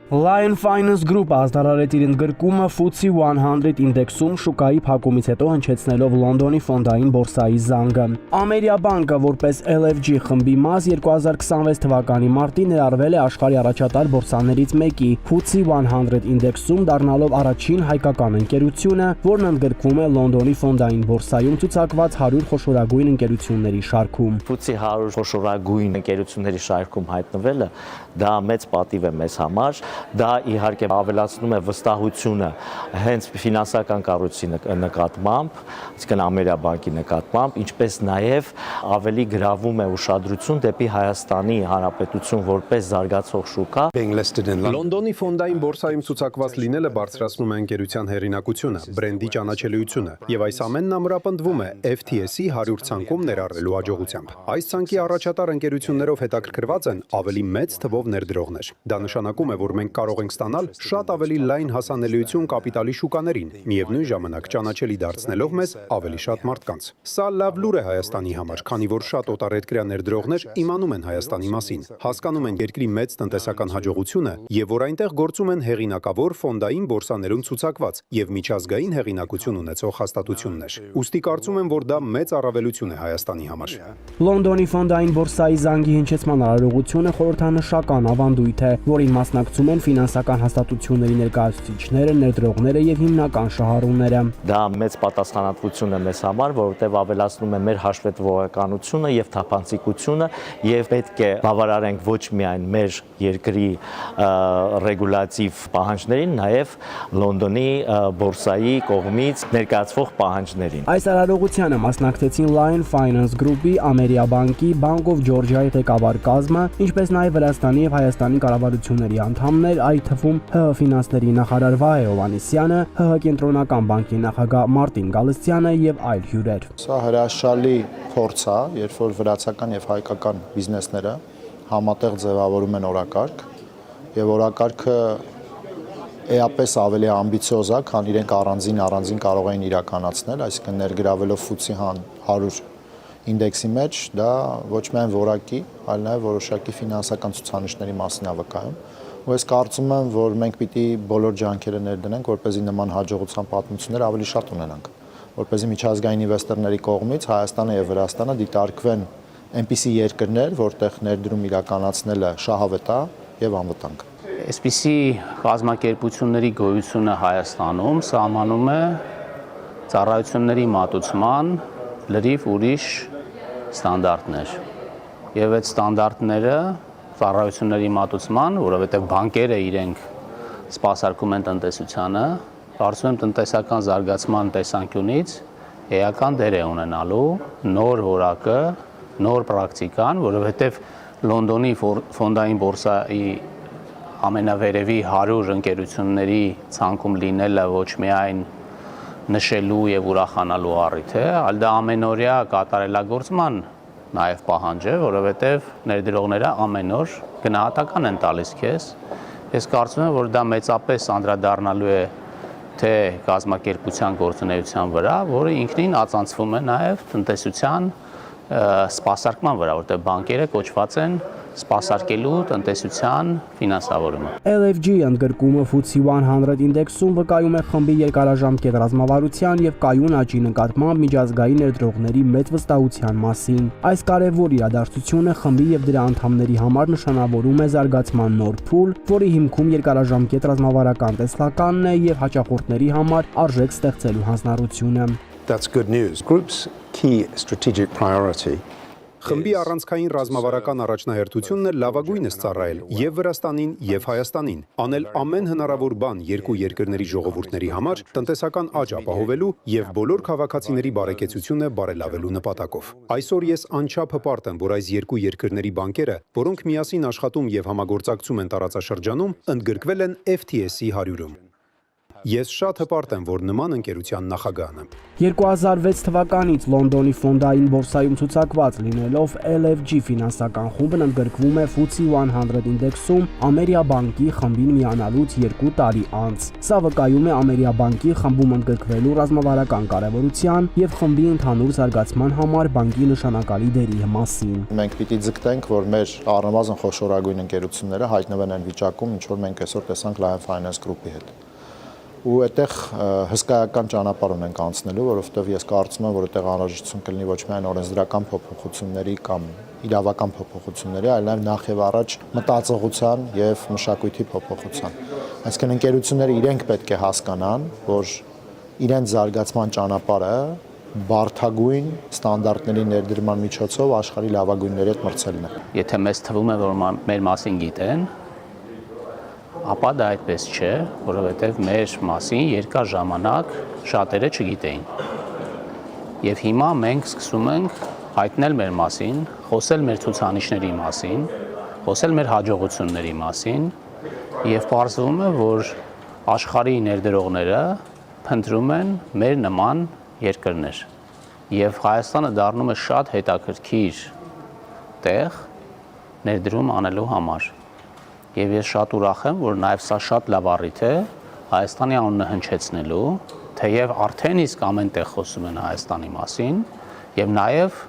Lion Finance Group-ը ազդարարեց իր ընդգրկումը FTSE 100 ինդեքսում շուկայի փակումից հետո հնչեցնելով Լոնդոնի ֆոնդային բորսայի զանգը։ Ամերիաբանկը որպես LFG խմբի մաս 2026 թվականի մարտին ներառվել է աշխարհի առաջատար բորսաներից մեկի FTSE 100 ինդեքսում, դառնալով առաջին հայկական ընկերությունը, որն ընդգրկվում է Լոնդոնի ֆոնդային բորսայում ցուցակված 100 խոշորագույն ընկերությունների շարքում։ FTSE 100 խոշորագույն ընկերությունների շարքում հայտնվելը դա մեծ պատիվ է մեզ համար։ Դա իհարկե ավելացնում է վստահությունը հենց ֆինանսական կառույցի նկատմամբ, այսինքն Ամերիաբանկի նկատմամբ, ինչպես նաև ավելի գրավում է ուշադրություն դեպի Հայաստանի Հանրապետություն որպես զարգացող շուկա։ Լոնդոնի ֆոնդային բորսայում ցուցակված լինելը բարձրացնում է ընկերության հեղինակությունը, բրենդի ճանաչելիությունը, եւ այս ամենն ամրապնդվում է FTSE 100 ցանկում ներառվելու հաջողությամբ։ Այս ցանկի առաջատար ընկերություններով հետաքրքրված են ավելի մեծ թվով ներդրողներ։ Դա նշանակում է, որ մենք կարող ենք ստանալ շատ ավելի լայն հասանելիություն կապիտալի շուկաներին, միևնույն ժամանակ ճանաչելի դարձնելով մեզ ավելի շատ մարդկանց։ Սա լավ լուր է Հայաստանի համար, քանի որ շատ օտարերկրյա ներդրողներ իմանում են Հայաստանի մասին, հասկանում են երկրի մեծ տնտեսական հաջողությունը եւ որ այնտեղ գործում են հեղինակավոր ֆոնդային բորսաներում ցուցակված եւ միջազգային հեղինակություն ունեցող հաստատություններ։ Ուստի կարծում եմ, որ դա մեծ առավելություն է Հայաստանի համար։ Լոնդոնի ֆոնդային բորսայի զանգի հնչեցման արարողությունը խորհրդանշական ավանդույթ է, որին մասնակցում են ֆինանսական հաստատությունների ներկայացուցիչները, ներդրողները եւ հիմնական շահառուները։ Դա մեծ պատասխանատվություն է մեզ համար, որովհետեւ ավելացնում է մեր հաշվետվողականությունը եւ թափանցիկությունը եւ պետք է բավարարենք ոչ միայն մեր երկրի ռեգուլատիվ պահանջներին, նաեւ Լոնդոնի բորսայի կողմից ներկայացվող պահանջներին։ Այս արարողությանը մասնակցեցին Lion Finance Group-ի, Ամերիաբանկի, Bank of Georgia-ի ղեկավար կազմը, ինչպես նաեւ Վրաստանի եւ Հայաստանի կառավարությունների անդամներ, այդ թվում ՀՀ ֆինանսների նախարար Վահե Հովհաննիսյանը, ՀՀ կենտրոնական բանկի նախագահ Մարտին Գալստյանը եւ այլ հյուրեր։ Սա հրաշալի փորձ է, երբ որ վրացական եւ հայկական բիզնեսները համատեղ ձևավորում են օրակարգ եւ օրակարգը էապես ավելի ամբիցիոզ է, քան իրենք առանձին կարող են իրականացնել, այսինքն ներգրավելով FTSE 100 ինդեքսի մեջ, դա ոչ միայն որակի, այլ նաև որոշակի ֆինանսական ցուցանիշների մասին է վկայում։ Ու ես կարծում եմ, որ մենք պիտի բոլոր ջանքերը ներդնենք, որպեսզի նման հաջողության պատմություններ ավելի շատ ունենանք, որպեսզի միջազգային ինվեստորների կողմից Հայաստանը եւ Վրաստանը դիտարկվեն այնպիսի երկրներ, որտեղ ներդրում իրականացնելը շահավետ է եւ անվտանգ։ Այսպիսի կազմակերպությունների գոյությունը Հայաստանում սահմանում է ծառայությունների մատուցման լրիվ ուրիշ ստանդարտներ։ Եվ այդ ստանդարտները ծառայությունների մատուցման, որովհետև բանկերը իրենք սպասարկում են տնտեսությանը, կարծում եմ տնտեսական զարգացման տեսանկյունից էական դեր է ունենալու նոր որակը, նոր պրակտիկան, որովհետև Լոնդոնի ֆոնդային բորսայի ամենավերևի 100 ընկերությունների ցանկում լինելը ոչ միայն նշելու եւ ուրախանալու առիթ է, այլ դա ամենօրյա կատարելագործման նաև պահանջ է, որովհետև ներդրողները ամեն օր գնահատական են տալիս քեզ։ Ես կարծում եմ, որ դա մեծապես անդրադառնալու է թե կազմակերպության գործունեության վրա, որը ինքնին ածանցվում է նաև տնտեսության սպասարկման վրա, որտեղ բանկերը կոչված են սպասարկելու տնտեսության ֆինանսավորումը։ LFG-ի ընդգրկումը FTSE 100 ինդեքսում վկայում է խմբի երկարաժամկետ ռազմավարության եւ կայուն աճի նկատմամբ միջազգային ներդրողների մեծ վստահության մասին։ Այս կարևոր իրադարձությունը խմբի եւ դրա անդամների համար նշանավորում է զարգացման նոր փուլ, որի հիմքում երկարաժամկետ ռազմավարական տեսլականն է եւ հաճախորդների համար արժեք ստեղծելու հանձնառությունը։ That's good news. Group's key strategic priority Խմբի առանցքային ռազմավարական առաջնահերթությունն է լավագույնս ծառայել եւ Վրաստանին եւ Հայաստանին, անել ամեն հնարավոր բան երկու երկրների ժողովուրդների համար տնտեսական աճ ապահովելու եւ բոլոր քաղաքացիների բարեկեցությունը բարելավելու նպատակով։ Այսօր ես անչափ հպարտ եմ, որ այս երկու երկրների բանկերը, որոնք միասին աշխատում եւ համագործակցում են տարածաշրջանում, ընդգրկվել են FTSE 100-ում։ Ես շատ հպարտ եմ, որ նման ընկերության նախագահն եմ։ 2006 թվականից Լոնդոնի ֆոնդային բորսայում ցուցակված լինելով LFG ֆինանսական խումբն ընդգրկվում է FTSE 100 ինդեքսում Ամերիաբանկի խմբին միանալուց 2 տարի անց։ Սա վկայում է Ամերիաբանկի խմբում ընդգրկվելու ռազմավարական կարևորության եւ խմբի ընդհանուր զարգացման համար բանկի նշանակալի դերի մասին։ Մենք պիտի ձգտենք, որ մեր առնվազն խոշորագույն ընկերությունները հայտնվեն այն վիճակում, ինչ որ մենք այսօր տեսանք Lion Finance Group-ի հետ։ Ու այդտեղ հսկայական ճանապարհ ունենք անցնելու, որովհետև ես կարծում եմ, որ այդտեղ անհրաժեշտություն կլինի ոչ միայն օրենսդրական փոփոխությունների կամ իրավական փոփոխությունների, այլ նաև նախ եւ առաջ մտածողության եւ մշակույթի փոփոխության։ Այսինքն ընկերությունները իրենք պետք է հասկանան, որ իրենց զարգացման ճանապարհը բարդագույն ստանդարտների ներդրման միջոցով աշխարհի լավագույնների հետ մրցելն է։ Եթե մեզ թվում է, որ մեր մասին գիտեն, ապա դա այդպես չէ, որովհետև մեր մասին երկար ժամանակ շատերը չգիտեին։ Եվ հիմա մենք սկսում ենք հայտնել մեր մասին, խոսել մեր ցուցանիշների մասին, խոսել մեր հաջողությունների մասին, եւ պարզվում է, որ աշխարհի ներդրողները փնտրում են մեր նման երկրներ։ Եվ Հայաստանը դառնում է շատ հետաքրքիր տեղ ներդրում անելու համար։ Եվ ես շատ ուրախ եմ, որ նաև սա շատ լավ առիթ է Հայաստանի անունը հնչեցնելու, թեև արդեն իսկ ամեն տեղ խոսում են Հայաստանի մասին, եւ նաև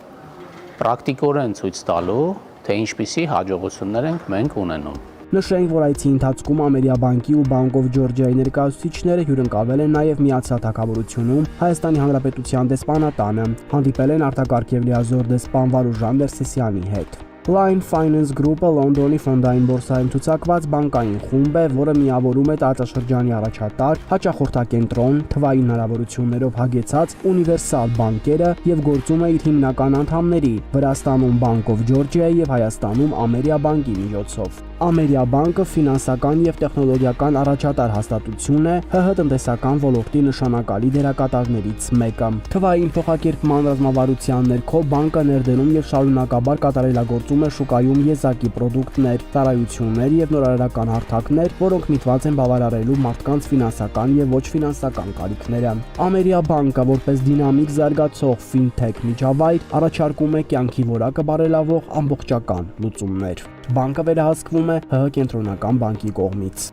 պրակտիկորեն ցույց տալու, թե ինչպիսի հաջողություններ ենք մենք ունենում։ Նշենք, որ այցի ընթացքում Ամերիաբանկի ու Bank of Georgia-ի ներկայացուցիչները հյուրընկալվել են նաև Միացյալ Թագավորությունում Հայաստանի Հանրապետության դեսպանատանը, հանդիպել են արտակարգ եւ լիազոր դեսպան Վարուժան Ներսեսյանի հետ։ Lion Finance Group-ը Լոնդոնի ֆոնդային բորսայում ցուցակված բանկային խումբ է, որը միավորում է տարածաշրջանի առաջատար, հաճախորդակենտրոն, թվային հնարավորություններով հագեցած ունիվերսալ բանկերը եւ գործում է իր հիմնական անդամների՝ Վրաստանում Bank of Georgia-ի եւ Հայաստանում Ամերիաբանկի միջոցով։ Ամերիաբանկը ֆինանսական եւ տեխնոլոգիական առաջատար հաստատություն է ՀՀ տնտեսական ոլորտի նշանակալի դերակատարներից մեկը։ Թվային փոխակերպման ռազմավարության ներքո բանկը ներդնում եւ շարունակաբար կատարելագործում է շուկայում եզակի պրոդուկտներ, ծառայություններ եւ նորարարական հարթակներ, որոնք միտված են բավարարելու մարդկանց ֆինանսական եւ ոչ ֆինանսական կարիքները։ Ամերիաբանկը որպես դինամիկ զարգացող ֆինթեք միջավայր առաջարկում է կյանքի որակը բարելավող ամբողջական լուծումներ։ Բանկը վերահսկվում է ՀՀ կենտրոնական բանկի կողմից։